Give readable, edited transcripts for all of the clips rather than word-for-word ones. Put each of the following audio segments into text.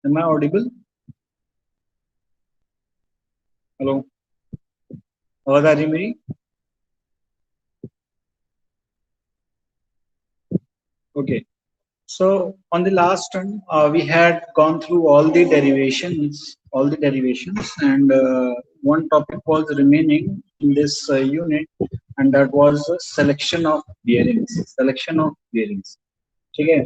Am I audible? Hello, आवाज आ रही है मेरी? Okay. So on the last one, we had gone through all the derivations, and one topic was remaining in this unit, and that was selection of bearings. Selection of bearings. Okay.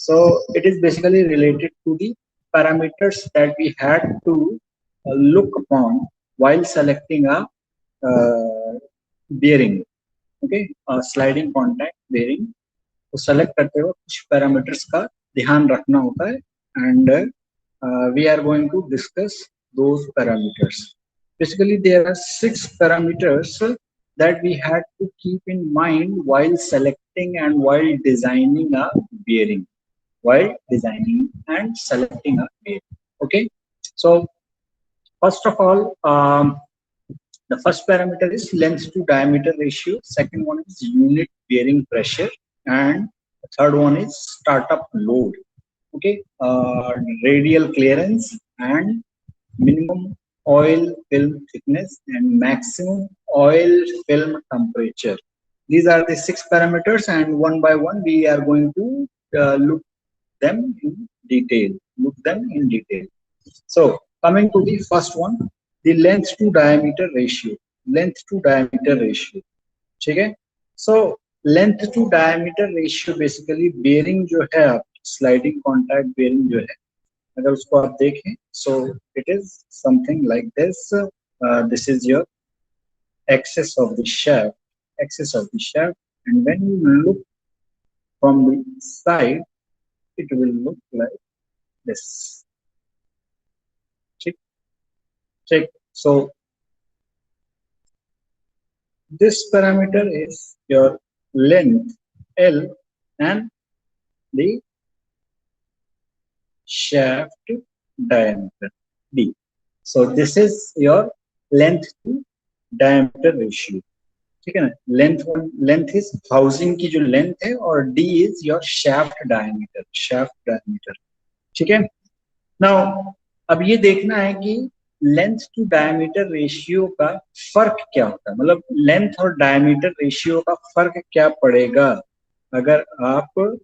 So it is basically related to the parameters that we had to look upon while selecting a bearing. Okay, sliding contact bearing. तो select करते हुए कुछ parameters का ध्यान रखना होता है, and we are going to discuss those parameters. Basically, there are 6 parameters that we had to keep in mind while selecting and while designing a bearing. While designing and selecting a bearing. Okay, so first of all, the first parameter is length to diameter ratio. Second one is unit bearing pressure, and the third one is startup load. Okay, radial clearance and minimum oil film thickness and maximum oil film temperature. These are the 6 parameters, and one by one we are going to look them in detail. So coming to the first one, the length to diameter ratio. ठीक है. So length to diameter ratio basically bearing जो है, sliding contact bearing जो है, अगर उसको आप देखें, सो it is something like this. This is your axis of the shaft, and when you look from the side, it will look like this. Check. So this parameter is your length L and the shaft diameter D. So this is your length to diameter ratio. ठीक है ना. Length is housing की जो length है, और D is your shaft diameter. ठीक है. Now अब ये देखना है कि लेंथ टू डायमीटर रेशियो का फर्क क्या होता है, मतलब लेंथ और डायमीटर रेशियो का फर्क क्या पड़ेगा अगर आप,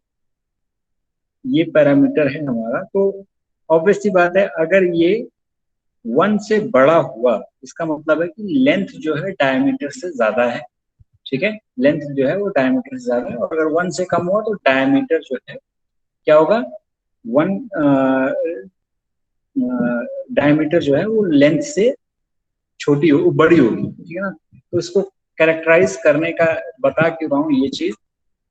ये पैरामीटर है हमारा, तो ऑब्वियसली बात है, अगर ये 1 से बड़ा हुआ, इसका मतलब है कि लेंथ जो है डायमीटर से ज्यादा है. ठीक है, लेंथ जो है वो डायमीटर से ज्यादा है, और अगर 1 से कम हुआ तो डायमीटर जो है क्या होगा, 1 डायमीटर जो है वो लेंथ से बड़ी होगी. ठीक है ना. तो इसको कैरेक्टराइज करने का बता क्यों रहा हूँ ये चीज,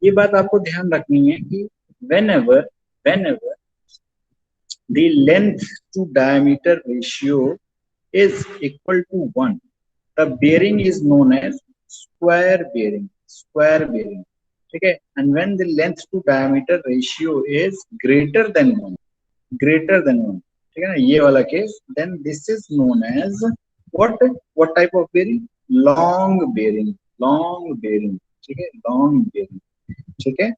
ये बात आपको ध्यान रखनी है कि whenever the length to diameter ratio is equal to 1, the bearing is known as square bearing. ठीक है. And when the length to diameter ratio is greater than 1, ठीक है ना, ये वाला case, then this is known as what type of bearing? long bearing. ठीक है, long bearing. ठीक है.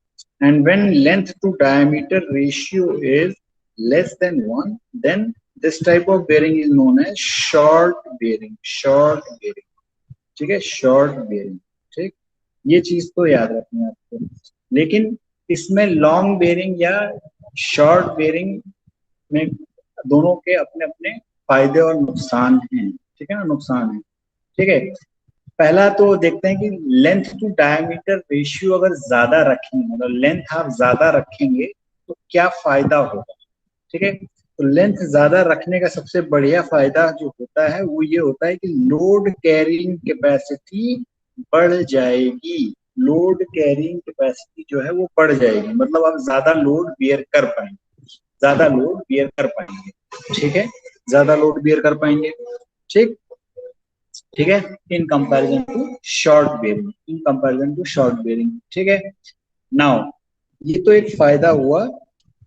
And when length to diameter ratio is less than 1, then this type of bearing is known as short bearing. ठीक है, short bearing. ठीक, ये चीज तो याद रखनी है आपको. लेकिन इसमें लॉन्ग बेयरिंग या शॉर्ट बेयरिंग में दोनों के अपने अपने फायदे और नुकसान हैं. ठीक है ना, नुकसान है. ठीक है. पहला तो देखते हैं कि लेंथ टू डायमीटर रेशियो अगर ज्यादा रखेंगे, मतलब लेंथ आप ज्यादा रखेंगे तो क्या फायदा होगा. ठीक है. तो लेंथ ज्यादा रखने का सबसे बढ़िया फायदा जो होता है वो ये होता है कि लोड कैरिंग कैपेसिटी बढ़ जाएगी. लोड कैरिंग कैपेसिटी जो है वो बढ़ जाएगी, मतलब आप ज्यादा लोड बियर कर पाएंगे. ठीक है, ज्यादा लोड बियर कर पाएंगे. ठीक है, in comparison to short bearing. ठीक है. नाउ ये तो एक फायदा हुआ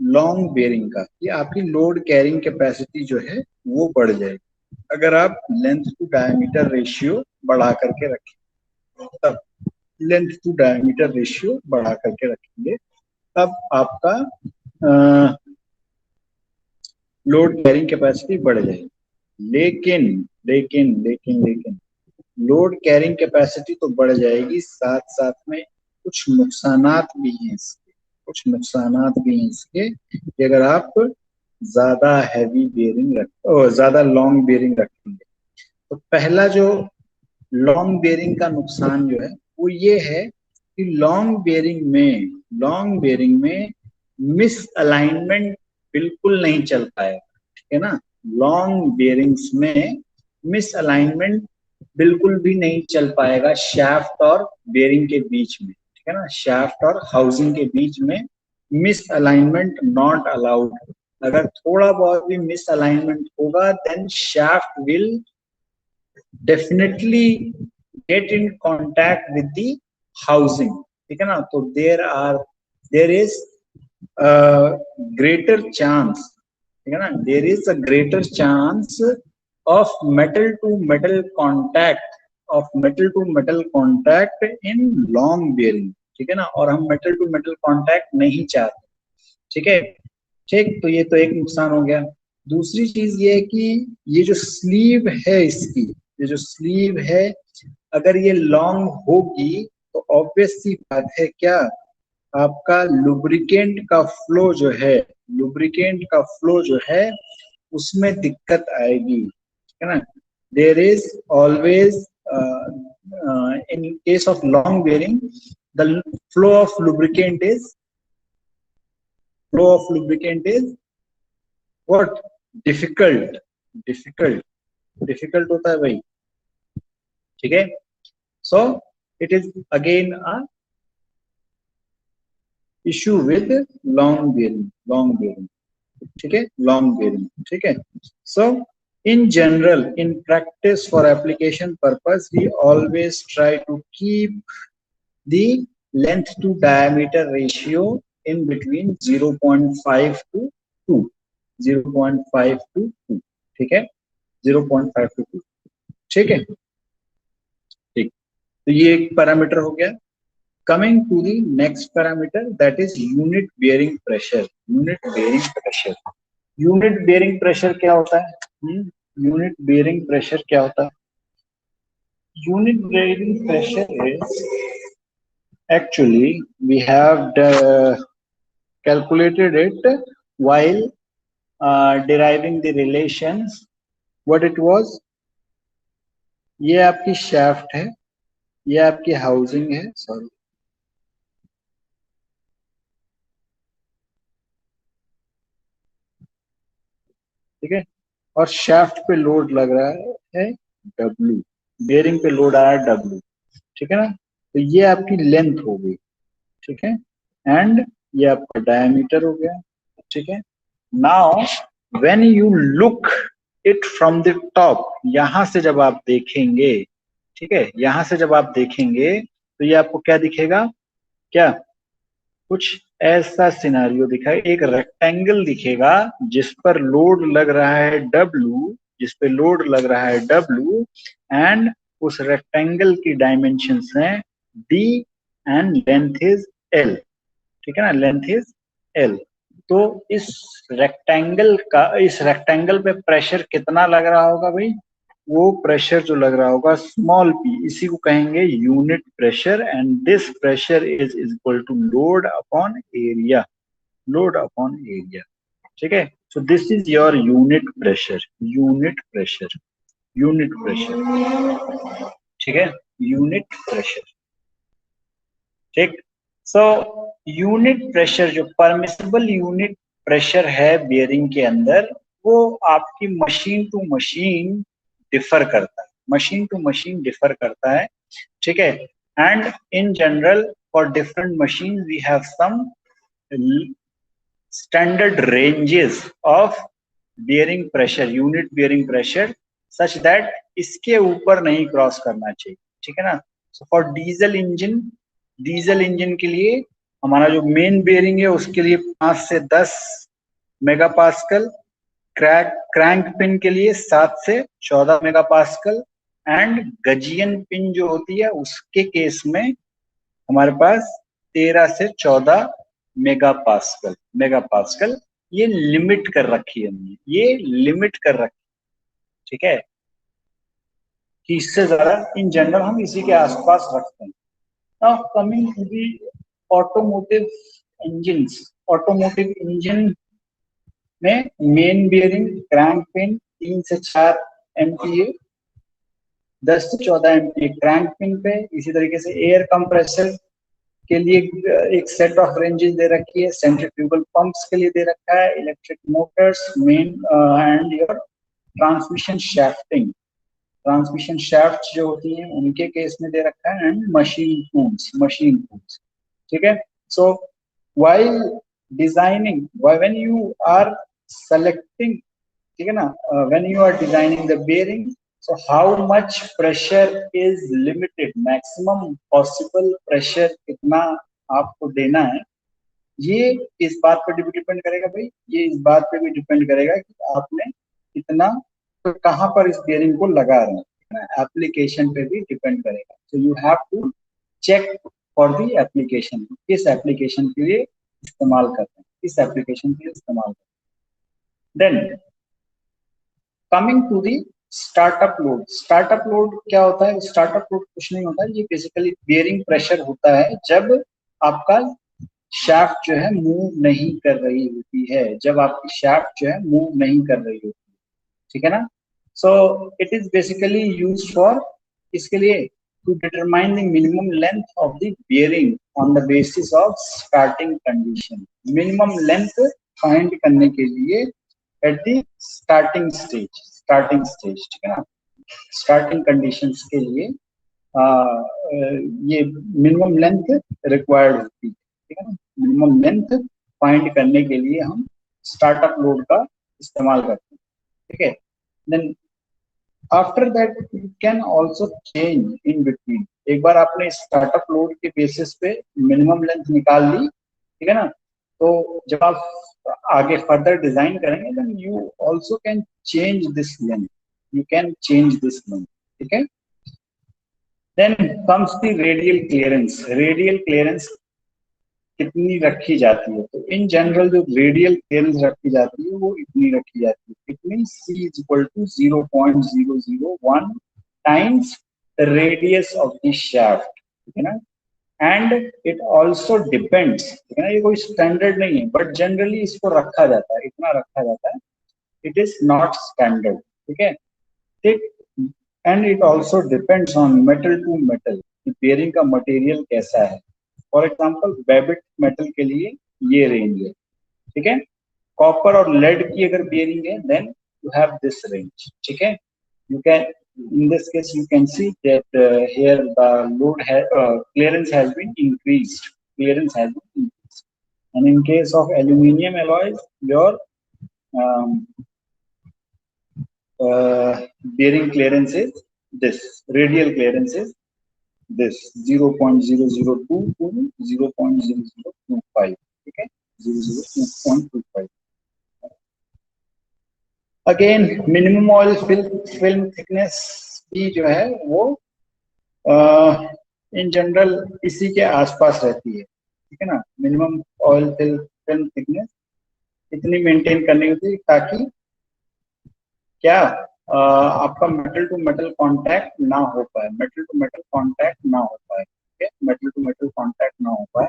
लॉन्ग बेयरिंग का, कि आपकी लोड कैरिंग कैपेसिटी जो है वो बढ़ जाएगी अगर आप लेंथ टू डायमीटर रेशियो बढ़ा करके रखें. तब लेंथ टू डायमीटर रेशियो बढ़ा करके रखेंगे, तब आपका लोड कैरिंग कैपेसिटी बढ़ जाएगी। लेकिन लेकिन लेकिन लेकिन लोड कैरिंग कैपेसिटी तो बढ़ जाएगी, साथ साथ में कुछ नुकसानात भी हैं इसके, कुछ नुकसानात भी हैं इसके कि अगर आप ज्यादा हैवी बेयरिंग ज्यादा लॉन्ग बेयरिंग रखेंगे। तो पहला जो लॉन्ग बेयरिंग का नुकसान जो है वो ये है कि लॉन्ग बेयरिंग में मिस अलाइनमेंट बिल्कुल नहीं चल पाएगा, ठीक है ना। लॉन्ग बेयरिंग्स में मिस अलाइनमेंट बिल्कुल भी नहीं चल पाएगा शाफ्ट और बेयरिंग के बीच में, ठीक है ना। शाफ्ट और हाउसिंग के बीच में मिस अलाइनमेंट नॉट अलाउड। अगर थोड़ा बहुत भी मिस अलाइनमेंट होगा then shaft will definitely get in contact with the housing, ठीक है ना। तो देर इज ग्रेटर चांस, ठीक है ना, there is a greater chance of metal to metal contact, of metal to metal contact in long bearing, ठीक है ना। और हम मेटल टू मेटल कॉन्टैक्ट नहीं चाहते, ठीक है। ठीक, तो ये तो एक नुकसान हो गया। दूसरी चीज ये है कि ये जो स्लीव है इसकी, ये जो स्लीव है अगर ये लॉन्ग होगी तो ऑब्वियस सी बात है क्या, आपका लुब्रिकेंट का फ्लो जो है, लुब्रिकेंट का फ्लो जो है उसमें दिक्कत आएगी, ठीक है ना। There is always in case of long bearing the flow of lubricant is what, difficult, difficult होता है भाई, ठीक है। सो it is again a issue with long bearing, ठीक है, लॉन्ग बेयरिंग, ठीक है। सो in general, in practice for application purpose, we always try to keep the length to diameter ratio in between 0.5 to 2, 0.5 to 2, ठीक है, 0.5 to 2, ठीक है। ठीक, तो ये एक पैरामीटर हो गया। Coming to the next parameter that is unit bearing pressure. Unit bearing pressure, unit bearing pressure क्या होता है? यूनिट बेयरिंग प्रेशर क्या होता है? Unit bearing pressure is actually we have calculated it while deriving the relations. What it was, ये आपकी shaft है, ये आपकी हाउसिंग है, सॉरी, ठीक है, और शाफ्ट पे लोड लग रहा है W, बेयरिंग पे लोड आया W, ठीक है ना। तो ये आपकी लेंथ हो गई, ठीक है, एंड ये आपका डायमीटर हो गया, ठीक है। Now when you look it from the top, यहां से जब आप देखेंगे, ठीक है, यहां से जब आप देखेंगे तो ये आपको क्या दिखेगा, क्या कुछ ऐसा सिनारियो दिखा, एक रेक्टेंगल दिखेगा जिस पर लोड लग रहा है W, जिस पे लोड लग रहा है W, एंड उस रेक्टेंगल की डायमेंशंस हैं D and length is L, ठीक है ना, लेंथ इज L। तो इस रेक्टेंगल पे प्रेशर कितना लग रहा होगा भाई, वो प्रेशर जो लग रहा होगा स्मॉल p, इसी को कहेंगे unit pressure, and this pressure is equal to load upon area, load upon area, ठीक है। So this is your unit pressure, unit pressure, unit pressure, ठीक है, यूनिट प्रेशर, ठीक। सो यूनिट प्रेशर, जो permissible unit pressure है bearing के अंदर, वो आपकी मशीन टू मशीन डिफर करता है, मशीन टू मशीन डिफर करता है, ठीक है। And in general for different machine we have some standard ranges of bearing pressure, unit bearing pressure, such that इसके ऊपर नहीं क्रॉस करना चाहिए, ठीक है ना। So for diesel engine, diesel engine के लिए हमारा जो मेन बेयरिंग है उसके लिए 5 से 10 मेगापास्कल, क्रैंक पिन के लिए 7 से 14 मेगापास्कल, एंड गजियन पिन जो होती है उसके केस में हमारे पास 13 से 14 मेगापास्कल ये लिमिट कर रखी है हमने, ये लिमिट कर रखी, ठीक है, कि इससे ज्यादा इन जनरल हम इसी के आसपास रखते हैं। Now coming to the automotive engines, automotive engine में मेन बियरिंग, क्रैंक पिन 3 से 4 MPa, 10 से 14 MPa क्रैंक पिन पे। इसी तरीके से एयर कंप्रेसर के लिए एक सेट ऑफ रेंजेस दे रखी है, सेंट्रीफ्यूगल पंप्स के लिए दे रखा है, electric motors main, and your transmission shafting, transmission shaft जो होती हैं उनके केस में दे रखा है, and machine tools, machine tools, ठीक है। So while designing, when you are selecting, ठीक है ना, when you are designing the bearing, so how much pressure is limited, maximum possible pressure कितना आपको देना है, ये इस बात पर भी डिपेंड करेगा भाई, ये इस बात पे भी डिपेंड करेगा कि आपने कितना, तो कहाँ पर इस बेयरिंग को लगा रहे हैं, एप्लीकेशन पे भी डिपेंड करेगा। So you have to check for the application, किस एप्लीकेशन के लिए इस्तेमाल करते हैं, किस एप्लीकेशन के लिए इस्तेमाल करते हैं। Then coming to the startup load, startup load क्या होता है? स्टार्टअप लोड कुछ नहीं होता है, ये बेसिकली बेयरिंग प्रेशर होता है जब आपका शाफ्ट जो है मूव नहीं कर रही होती है, जब आपकी शाफ्ट जो है मूव नहीं कर रही होती है, ठीक है ना। So it is basically use for, इसके लिए, to determine the minimum length of the bearing on the basis of starting condition, minimum length find करने के लिए at the starting stage, starting stage, ठीक है ना, स्टार्टिंग कंडीशंस के लिए ये मिनिमम लेंथ रिक्वायर्ड होती है, ठीक है ना, मिनिमम लेंथ फाइंड करने के लिए हम स्टार्टअप लोड का इस्तेमाल करते हैं, ठीक है। Then after that you can also change in between, एक बार आपने स्टार्टअप लोड के बेसिस पे मिनिमम लेंथ निकाल ली, ठीक है ना, तो जब आप आगे फर्दर डिजाइन करेंगे then you also can change this length, you can change this length, ठीक है। Then comes the radial clearance, radial clearance कितनी रखी जाती है? तो इन जनरल जो रेडियल क्लियरेंस रखी जाती है वो इतनी रखी जाती है, कितनी? C is equal to 0.001 times the radius of the shaft, ठीक है ना। एंड इट ऑल्सो डिपेंड्स, ठीक है ना, ये कोई स्टैंडर्ड नहीं है बट जनरली इसको रखा जाता है, इतना रखा जाता है, इट इज नॉट स्टैंडर्ड, ठीक है, ठीक। And it also depends on metal to metal, bearing का मटेरियल कैसा है। फॉर एग्जाम्पल बेबिट मेटल के लिए ये रेंज है, ठीक है। कॉपर और लेड की अगर बेयरिंग है then you have this range, ठीक है। You can, in this case, you can see that here the load clearance has been increased. Clearance has been increased. And in case of aluminium alloys, your um, bearing clearance is this. Radial clearance is this 0.002 to 0.0025. Okay, 0.002.25. Again minimum oil film thickness भी जो है वो in general इसी के आसपास रहती है, ठीक है ना। मिनिमम ऑयल फिल्म थिकनेस इतनी मेंटेन करनी होती है ताकि क्या आपका मेटल टू मेटल कांटेक्ट ना हो पाए, मेटल टू मेटल कांटेक्ट ना हो पाए, ठीक है, मेटल टू मेटल कांटेक्ट ना हो पाए,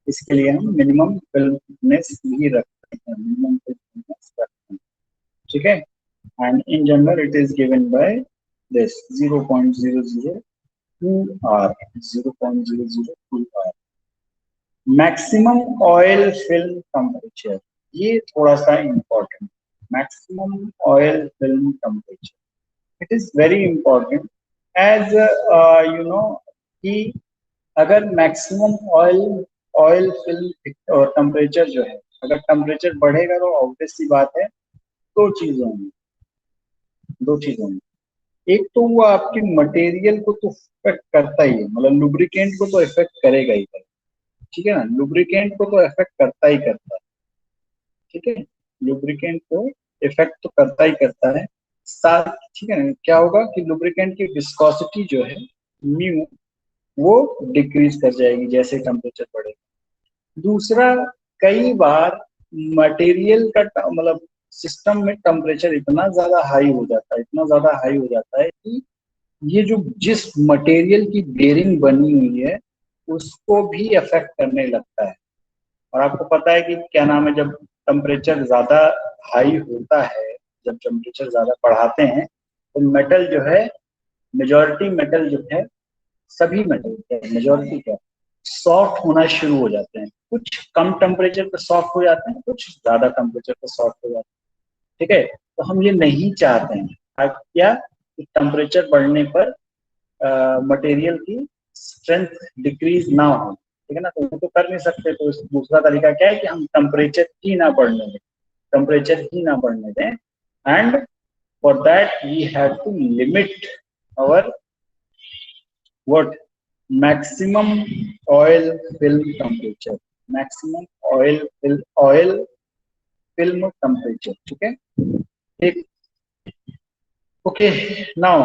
इसके लिए हम मिनिमम फिल्म थिकनेस भी रखते हैं, मिनिमम फिल्म थिकनेस रखते हैं, ठीक है। And in general it is given by this 0.002 R, 0.002 R. Maximum oil film temperature, ये थोड़ा सा important, maximum oil film temperature, it is very important as you know कि अगर maximum oil film temperature जो है, अगर temperature बढ़ेगा तो obvious सी बात है दो चीजें होंगी, दो चीजें होंगी। एक तो वो आपके मटेरियल को तो इफेक्ट करता ही है, मतलब लुब्रिकेंट को तो इफेक्ट करेगा ही करेगा, ठीक है ना, लुब्रिकेंट को तो इफेक्ट करता ही करता है, ठीक है, लुब्रिकेंट को इफेक्ट तो करता ही करता है साथ, ठीक है ना। क्या होगा कि लुब्रिकेंट की विस्कोसिटी जो है म्यू वो डिक्रीज कर जाएगी जैसे टेम्परेचर बढ़ेगा। दूसरा, कई बार मटेरियल का मतलब सिस्टम में टेम्परेचर इतना ज्यादा हाई हो जाता है, इतना ज्यादा हाई हो जाता है कि ये जो जिस मटेरियल की बेरिंग बनी हुई है उसको भी अफेक्ट करने लगता है। और आपको पता है कि क्या नाम है, जब टेम्परेचर ज्यादा हाई होता है, जब टेम्परेचर ज्यादा बढ़ाते हैं तो मेटल जो है, मेजॉरिटी मेटल जो है, सभी मेटल मेजॉरिटी क्या सॉफ्ट होना शुरू हो जाते हैं। कुछ कम टेम्परेचर पे सॉफ्ट हो जाते हैं, कुछ ज्यादा टेम्परेचर पे सॉफ्ट हो जाते हैं। ठीक है, तो हम ये नहीं चाहते हैं क्या कि टेम्परेचर बढ़ने पर मटेरियल की स्ट्रेंथ डिक्रीज ना हो। ठीक है ना, तो वो तो कर नहीं सकते, तो दूसरा तरीका क्या है कि हम टेम्परेचर ही ना बढ़ने दें, टेम्परेचर ही ना बढ़ने दें। And for that we have to limit our what maximum oil film temperature, maximum oil film temperature. ठीक है, एक okay, now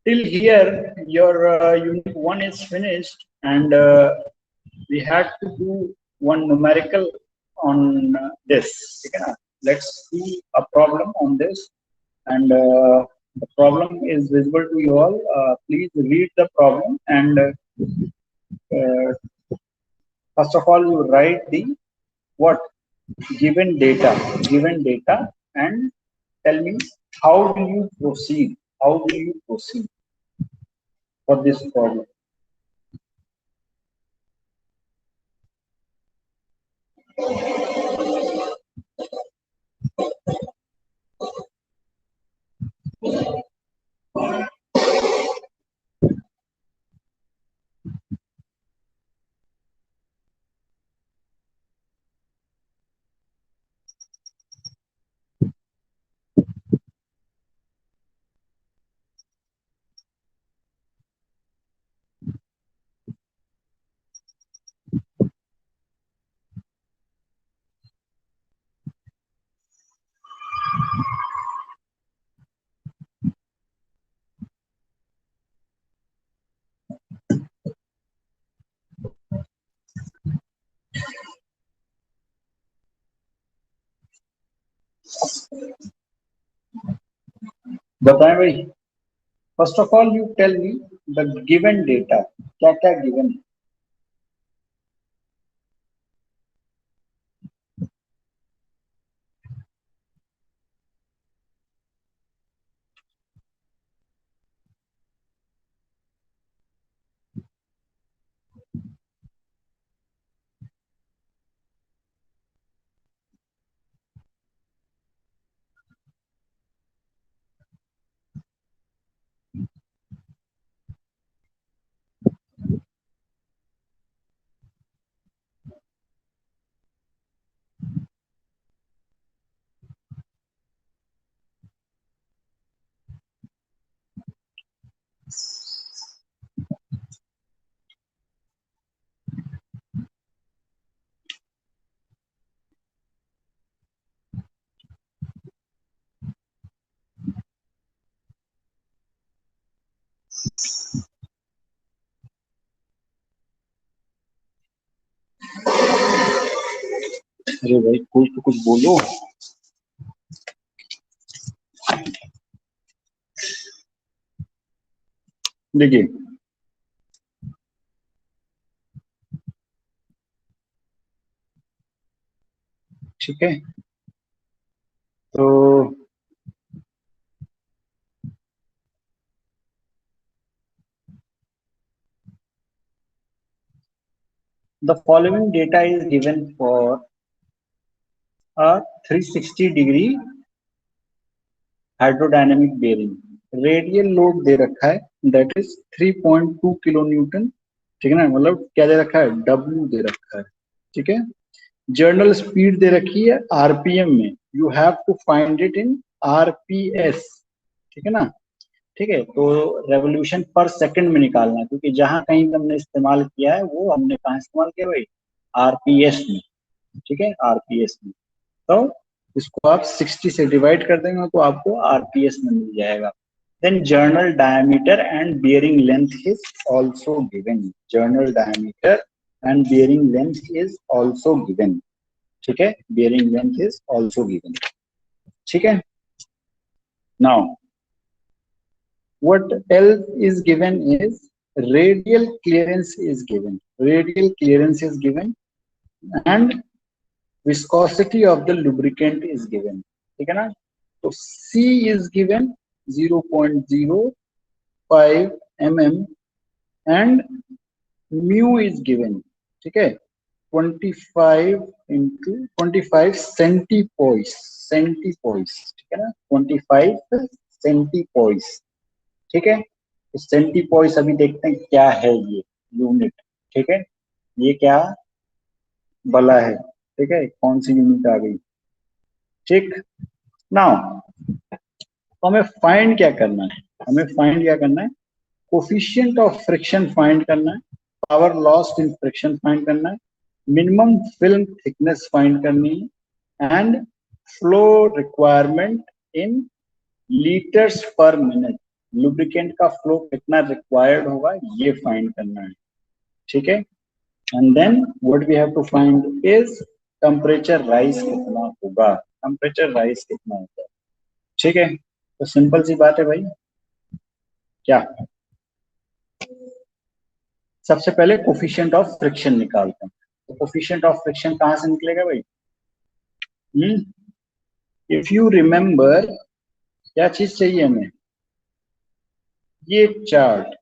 till here your unit 1 is finished, and we had to do one numerical on this. ठीक है ना, let's do a problem on this, and the problem is visible to you all. Please read the problem, and uh, first of all you write the what given data, and tell me how do you proceed, how do you proceed for this problem. बताएं भाई, first of all you tell me the given data, क्या क्या given है। अरे भाई कोई तो कुछ बोलो। देखिए, ठीक है, तो the following data is given for a 360 degree hydrodynamic bearing. Radial load दे रखा है, दैट इज 3.2 किलो न्यूटन। ठीक है ना, मतलब क्या दे रखा है, डब्ल्यू दे रखा है। ठीक है, जर्नल स्पीड दे रखी है आरपीएम में, you have to find it in RPS. ठीक है ना, ठीक है, तो रेवोल्यूशन पर सेकंड में निकालना है, क्योंकि जहां कहीं हमने इस्तेमाल किया है वो हमने कहा इस्तेमाल किया भाई, आरपीएस में। ठीक है, आरपीएस में, तो इसको आप 60 से डिवाइड कर देंगे तो आपको आरपीएस में मिल जाएगा। Then journal diameter and bearing length is also given, journal diameter and bearing length is also given. ठीक है, bearing length is also given. ठीक है, now what else is given is radial clearance is given. Radial clearance is given and viscosity of the lubricant is given. ठीक है ना, तो C is given 0.05 mm and mu is given. ठीक है, 25 into 25 centipoise. Centipoise, ठीक है ना, 25 centipoise. ठीक है, तो सेंटीपोइस अभी देखते हैं क्या है ये यूनिट. ठीक है, ये क्या बला है. ठीक है, कौन सी यूनिट आ गई. ठीक, नाउ तो हमें फाइंड क्या करना है. हमें फाइंड क्या करना है, कोफिशिएंट ऑफ फ्रिक्शन फाइंड करना है, power lost in friction find करना है, मिनिमम फिल्म थिकनेस फाइंड करनी है and flow requirement in litres per minute. Lubricant का फ्लो कितना रिक्वायर्ड होगा ये फाइंड करना है. ठीक है, and then what we have to find is temperature rise कितना होगा. टेम्परेचर राइज कितना होगा. ठीक है, तो सिंपल सी बात है भाई. क्या, सबसे पहले कोफिशिएंट ऑफ फ्रिक्शन निकालते हैं. तो कोफिशिएंट ऑफ फ्रिक्शन कहां से निकलेगा भाई. इफ यू रिमेंबर, क्या चीज चाहिए हमें, ये चार्ट.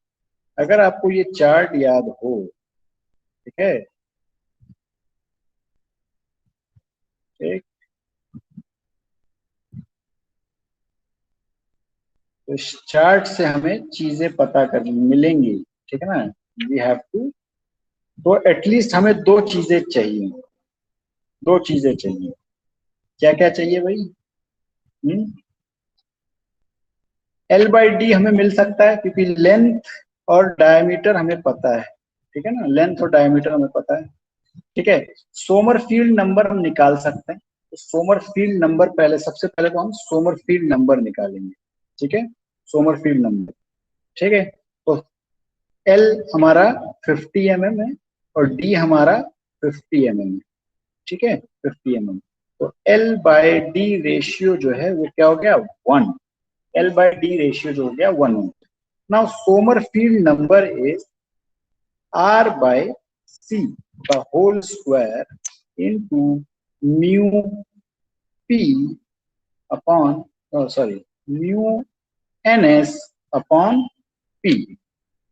अगर आपको ये चार्ट याद हो, ठीक है, ठीक, तो इस चार्ट से हमें चीजें पता कर मिलेंगी. ठीक है ना, वी हैव टू, तो एटलीस्ट हमें दो चीजें चाहिए. दो चीजें चाहिए. क्या क्या चाहिए भाई. एल बाई डी हमें मिल सकता है क्योंकि लेंथ और डायमीटर हमें पता है. ठीक है ना, लेंथ और डायमीटर हमें पता है. ठीक है, सोमरफील्ड नंबर हम निकाल सकते हैं. तो सोमरफील्ड नंबर पहले, सबसे पहले तो हम सोमरफील्ड नंबर निकालेंगे. ठीक है, सोमरफील्ड नंबर. ठीक है, तो एल हमारा 50 mm है और डी हमारा 50 mm है. ठीक है, 50 mm. तो एल बाय डी रेशियो जो है वो क्या हो गया, 1. एल बाय डी रेशियो जो हो गया 1. Now Sommerfeld number is R by C the whole square into mu P upon, oh sorry, mu ns upon P.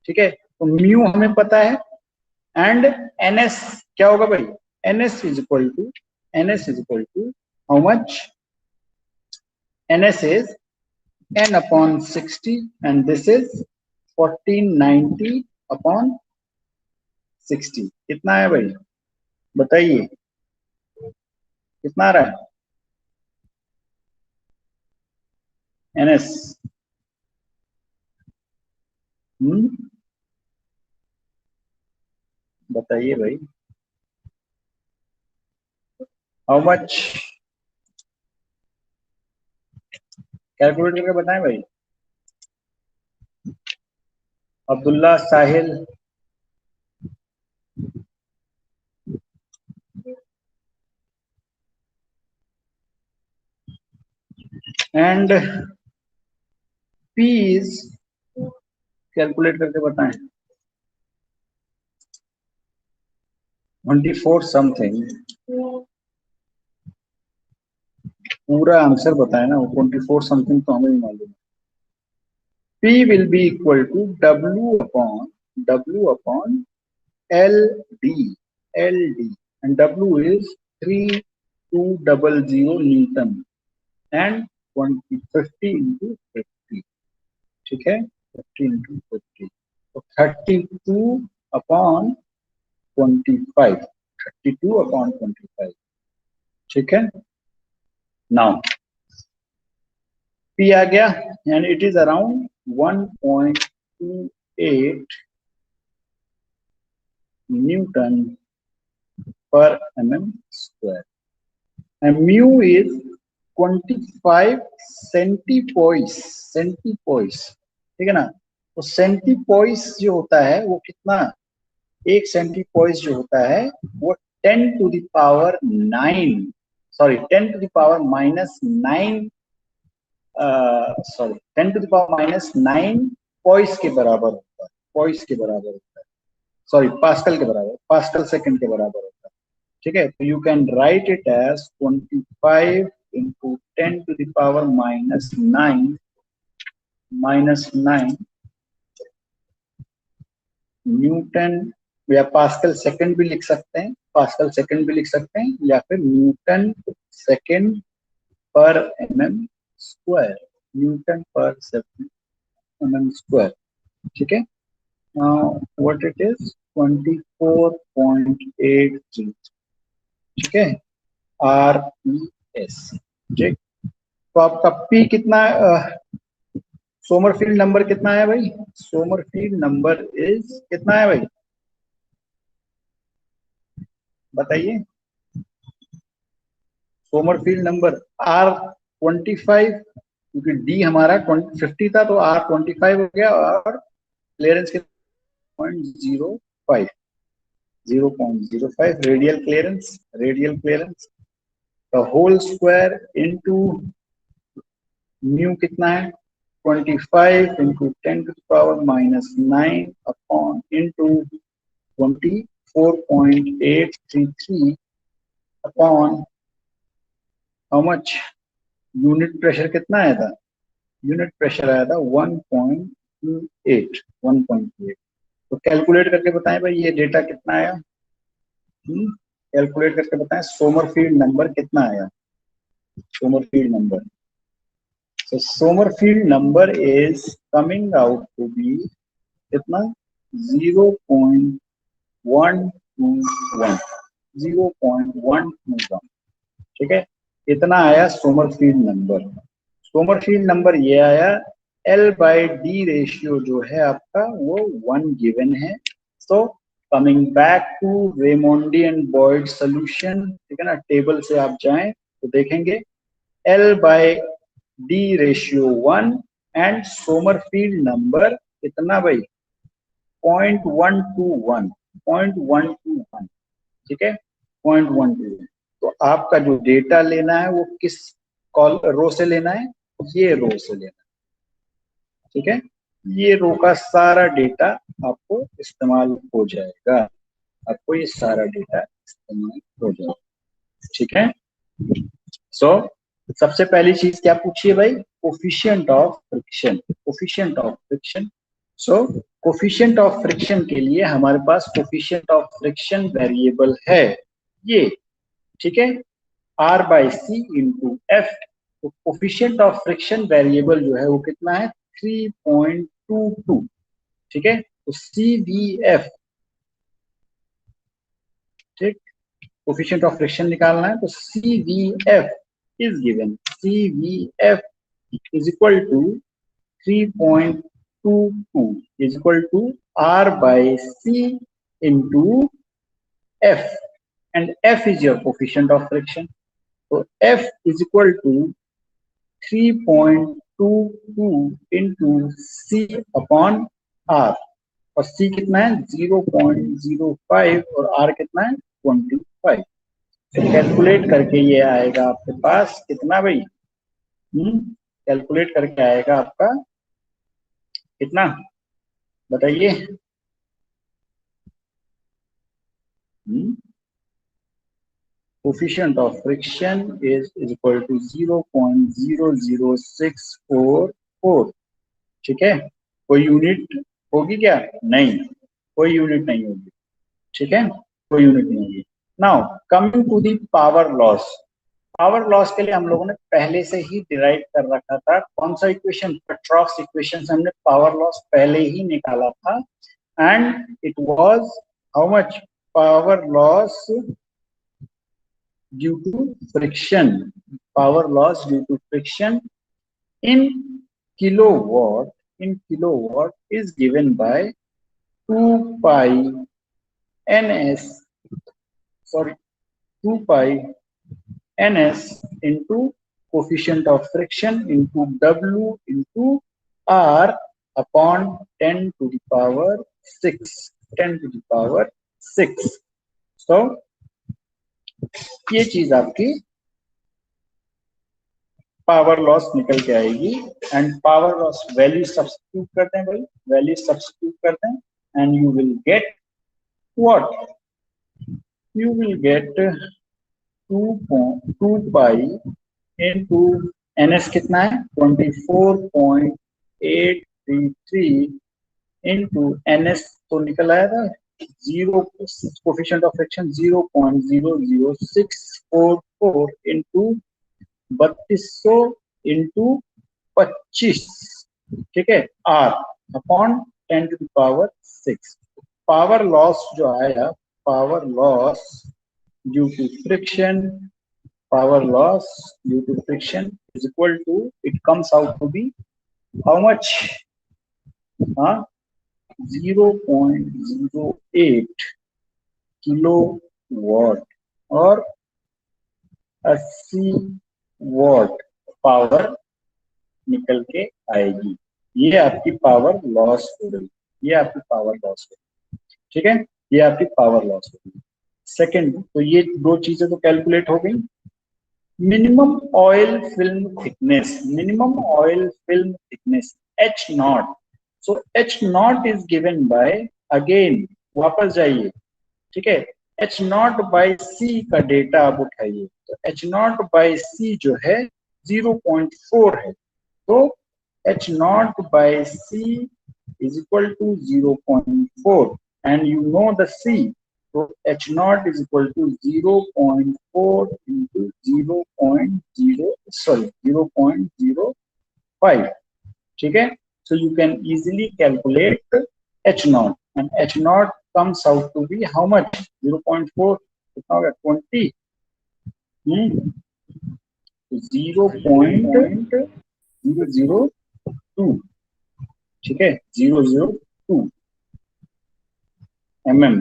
ठीक है, तो mu हमें पता है एंड ns क्या होगा भाई. ns is equal to, ns is equal to how much. ns is n upon 60 and this is 1490 upon 60. कितना है भाई बताइए, कितना आ रहा है ns. बताइए भाई, हाउ मच. कैलकुलेट करके बताएं भाई. अब्दुल्ला, साहिल, एंड पी इज, कैलकुलेट करके बताएं. 24 समथिंग. पूरा आंसर बताए ना, 24 समथिंग तो हमें भी मालूम है. P will be equal to W upon LD. LD and W is 3200 Newton and 50 into 50. ठीक है, 50 into 50, तो 32 upon 25. 32 upon 25. ठीक है, नाउ P आ गया and it is around 1.28 Newton per mm square and mu is 25 centipoise. Centipoise, ठीक है ना, तो सेंटीपोइस जो होता है वो कितना, एक सेंटीपोइस जो होता है वो 10 to the power 9, sorry 10 to the power minus 9, sorry 10 to the power minus 9 poised के बराबर होता है, पॉइस के बराबर होता है, सॉरी पास्कल के बराबर, पास्कल सेकंड के बराबर होता है। ठीक है, तो you can write it as 25 into 10 to the power minus 9 newton, या पास्कल सेकंड भी लिख सकते हैं, पास्कल सेकंड भी लिख सकते हैं, या फिर न्यूटन सेकंड पर mm स्क्वायर, न्यूटन पर mm स्क्वायर। ठीक है, व्हाट इट इज 24.83, ठीक है, RPS। ठीक, तो आपका P कितना, सोमरफील्ड नंबर कितना है भाई, सोमरफील्ड नंबर इज कितना है भाई, बताइए। सोमरफील्ड नंबर R25, क्योंकि डी हमारा 50 था तो R25 हो गया, और क्लियरेंस के 0.05, 0.05 radial clearance, radial clearance. The whole square into nu कितना है, 25 into 10 to the power minus 9 upon into 24.833 upon how much, unit pressure कितना आया था, यूनिट प्रेशर आया था 1.28, 1.28। तो कैलकुलेट करके बताएं भाई ये डेटा कितना आया, कैलकुलेट करके बताएं सोमरफील्ड नंबर कितना आया, Sommerfeld number. So Sommerfeld number is coming out to be कितना 0.121, 0.121, ठीक है, इतना आया सोमरफील्ड नंबर। सोमरफील्ड नंबर ये आया, L/D रेशियो जो है आपका वो 1 गिवन है। So coming back to Raimondi and Boyd solution, ठीक है ना, टेबल से आप जाएं तो देखेंगे L/D ratio 1 and Sommerfeld number कितना भाई 0.121, 0.121, ठीक है, 0.121। तो आपका जो डेटा लेना है वो किस कॉल रो से लेना है, ये रो से लेना है, ठीक है, ये रो का सारा डेटा आपको इस्तेमाल हो जाएगा, आपको ये सारा डेटा इस्तेमाल हो जाएगा, ठीक है। सो सबसे पहली चीज क्या पूछिए भाई, coefficient of friction, coefficient of friction. So coefficient of friction के लिए हमारे पास कोफिशिएंट ऑफ फ्रिक्शन वेरिएबल है ये, ठीक है, R/C इंटू एफ। तो कोफिशिएंट ऑफ फ्रिक्शन वेरिएबल जो है वो कितना है 3.22, ठीक है, तो CVF, ठीक, कोफिशिएंट ऑफ फ्रिक्शन निकालना है तो CVF is given, CVF is equal to 3.22 is equal to R/C into F, and F is your coefficient of friction. So F is equal to 3.22 into C upon R, और C कितना है 0.05 और R कितना है 25। Calculate करके ये आएगा आपके पास कितना भाई, कैलकुलेट करके आएगा आपका कितना बताइए, coefficient of friction is equal to 0.00644, ठीक है, कोई यूनिट होगी क्या, नहीं, कोई यूनिट नहीं होगी, ठीक है, कोई यूनिट नहीं होगी। Now coming to the power loss, power loss के लिए हम लोगों ने पहले से ही डिराइव कर रखा था, कौन सा इक्वेशन, पेट्रोव्स इक्वेशन से हमने पावर लॉस पहले ही निकाला था, and it was how much, power loss due to friction, power loss due to friction in kilowatt, in kilowatt is given by 2 pi ns, sorry 2 pi ns into coefficient of friction into W into R upon 10 to the power 6, 10 to the power 6. So ये चीज आपकी power loss निकल के आएगी। And power loss value substitute करते हैं भाई, value substitute करते हैं, and you will get what, you will get 2 pi into NS कितना है 24.833 इंटू एनएस तो निकल आया था 0, coefficient of friction 0.00644 into 3200 into 25, ठीक है, आर अपॉन 10⁶। पावर लॉस जो आया, power loss due to friction, power loss due to friction is equal to, it comes out to be how much? 0.08 kilowatt और 80 what power निकल के आएगी। ये आपकी पावर लॉस हो रही, ये आपकी पावर लॉस हो रही, ठीक है, ये आपकी पावर लॉस हो रही। सेकेंड, तो ये दो चीजें तो कैलकुलेट हो गई। minimum oil film thickness, minimum oil film thickness H naught, so H naught is given by, again वापस जाइए, ठीक है, H naught by C का डेटा आप उठाइए, तो H naught by C जो है 0.4 है, तो H naught by C is equal to 0.4 and you know the C, तो H naught is equal to 0.4 into 0.05, ठीक है, so you can easily calculate H naught and H naught comes out to be how much? 0.4 कितना होगा 20, 0.002, ठीक है, 002 mm,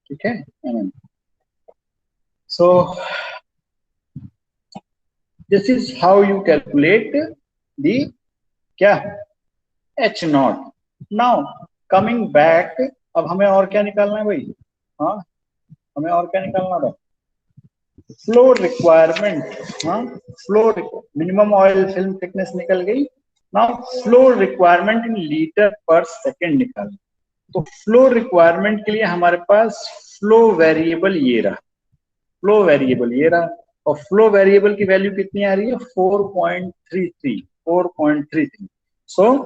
ठीक है, mm. So this is how you calculate the क्या H naught. Now coming back, अब हमें और क्या निकालना है भाई, हाँ हमें और क्या निकालना था, फ्लो रिक्वायरमेंट, हाँ flow minimum oil film thickness निकल गई। Now flow requirement in litre पर सेकेंड निकाल, तो फ्लो रिक्वायरमेंट के लिए हमारे पास फ्लो वेरिएबल ये रहा, फ्लो वेरिएबल ये रहा, और फ्लो वेरिएबल की वैल्यू कितनी आ रही है 4.33। सो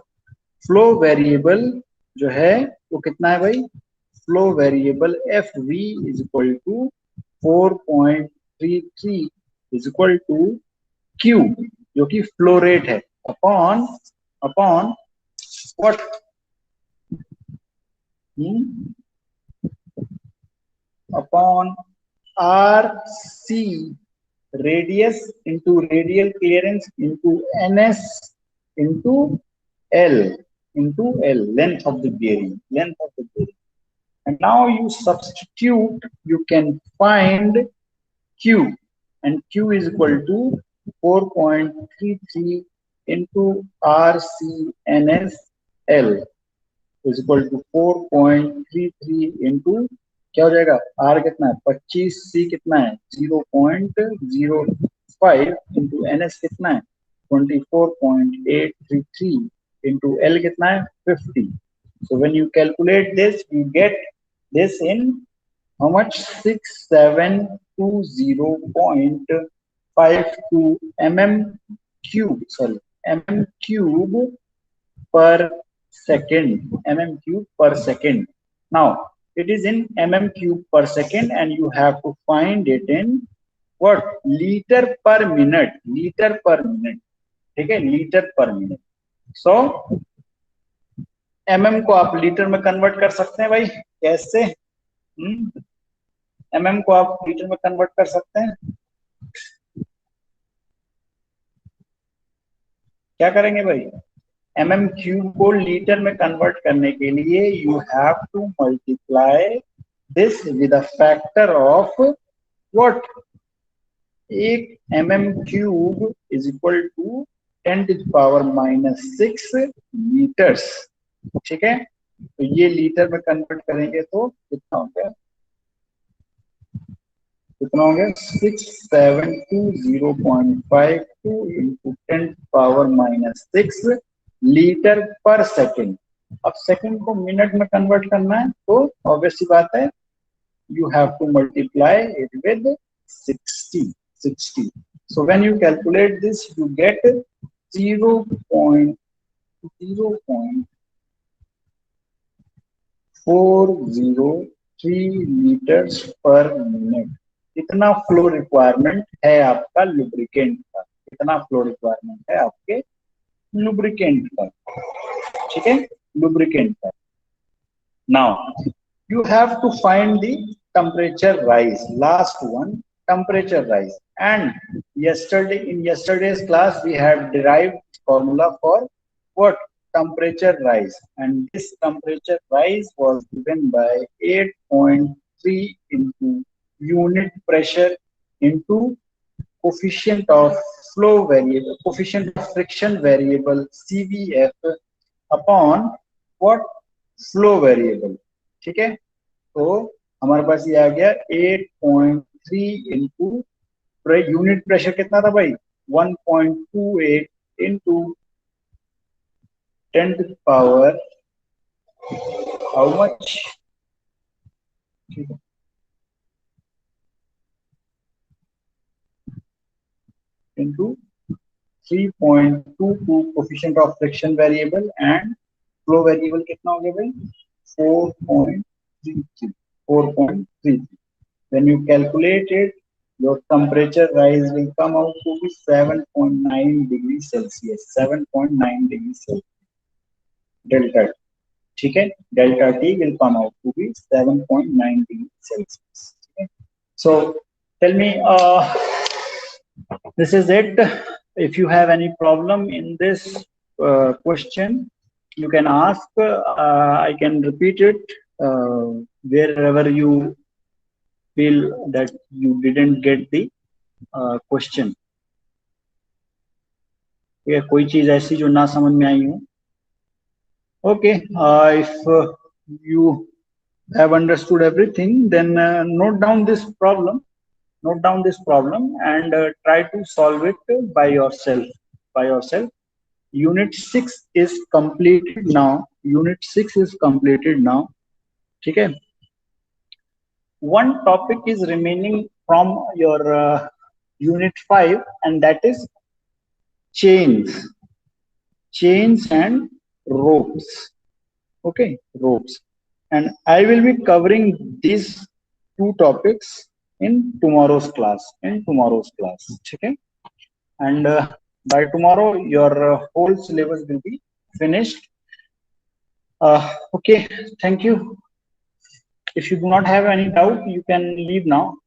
फ्लो वेरिएबल जो है वो कितना है भाई, flow variable F V is equal to 4.33 is equal to Q जो कि फ्लो रेट है upon what, upon R C radius into radial clearance into ns into l length of the bearing, and now you substitute, you can find q, and q is equal to 4.33 into rcns l is equal to 4.33 into क्या हो जाएगा, are कितना है 25, सी कितना है 0.05 into N S कितना है 24.833 into L कितना है 50। So when you calculate this you get this in how much 6720.52 mm cube, sorry mm cube पर सेकेंड, mm क्यूब पर second. Now it is in mm cube per second and you have to find it in what, liter per minute, ठीक है, litre पर minute. सो mm को आप litre में convert कर सकते हैं भाई, कैसे, mm को आप लीटर में कन्वर्ट कर सकते हैं, क्या करेंगे भाई, mm क्यूब को लीटर में कन्वर्ट करने के लिए you have to multiply this with a factor of what, एक mm cube is equal to 10⁻⁻6 litres, ठीक है, तो ये लीटर में कन्वर्ट करेंगे तो कितना हो गया कितना हो गया 6720.52 इंटू 10⁻⁻6 लीटर पर सेकेंड। अब सेकेंड को मिनट में कन्वर्ट करना है तो ऑब्वियस सी बात है you have to multiply it with 60. So when you calculate this, you get 0.403 liters per minute। इतना फ्लो रिक्वायरमेंट है आपका लुब्रिकेंट का, इतना फ्लो रिक्वायरमेंट है आपके लुब्रिकेंट का, ठीक है, लुब्रिकेंट का। Now you have to find the temperature rise, last one, temperature rise. And in yesterday's class we have derived formula for what? Temperature rise, and this temperature rise was given by 8.3 into unit pressure into coefficient of flow variable, coefficient of friction variable CVF upon what? Flow variable. ठीक है, तो हमारे पास ये आ गया 8.3 into unit pressure कितना था भाई 1.28 into 10 to the power how much, ठीक है, into 3.22 coefficient of friction variable and flow variable कितना हो गया भाई 4.33। When you calculate it, your temperature rise will come out to be 7.9 degrees Celsius, 7.9 degrees Celsius, delta T, ठीक है, delta T will come out to be 7.9 degrees Celsius, okay? So tell me, this is it. If you have any problem in this question, you can ask, I can repeat it wherever you feel that you didn't get the question। ये कोई चीज ऐसी जो ना समझ में आई हो, okay, if you have understood everything, then note down this problem and try to solve it by yourself, unit 6 is completed now, ठीक है। One topic is remaining from your unit 5, and that is chains and ropes, okay, ropes, and I will be covering these two topics in tomorrow's class, okay, and by tomorrow your whole syllabus will be finished। Okay, thank you. If you do not have any doubt, you can leave now.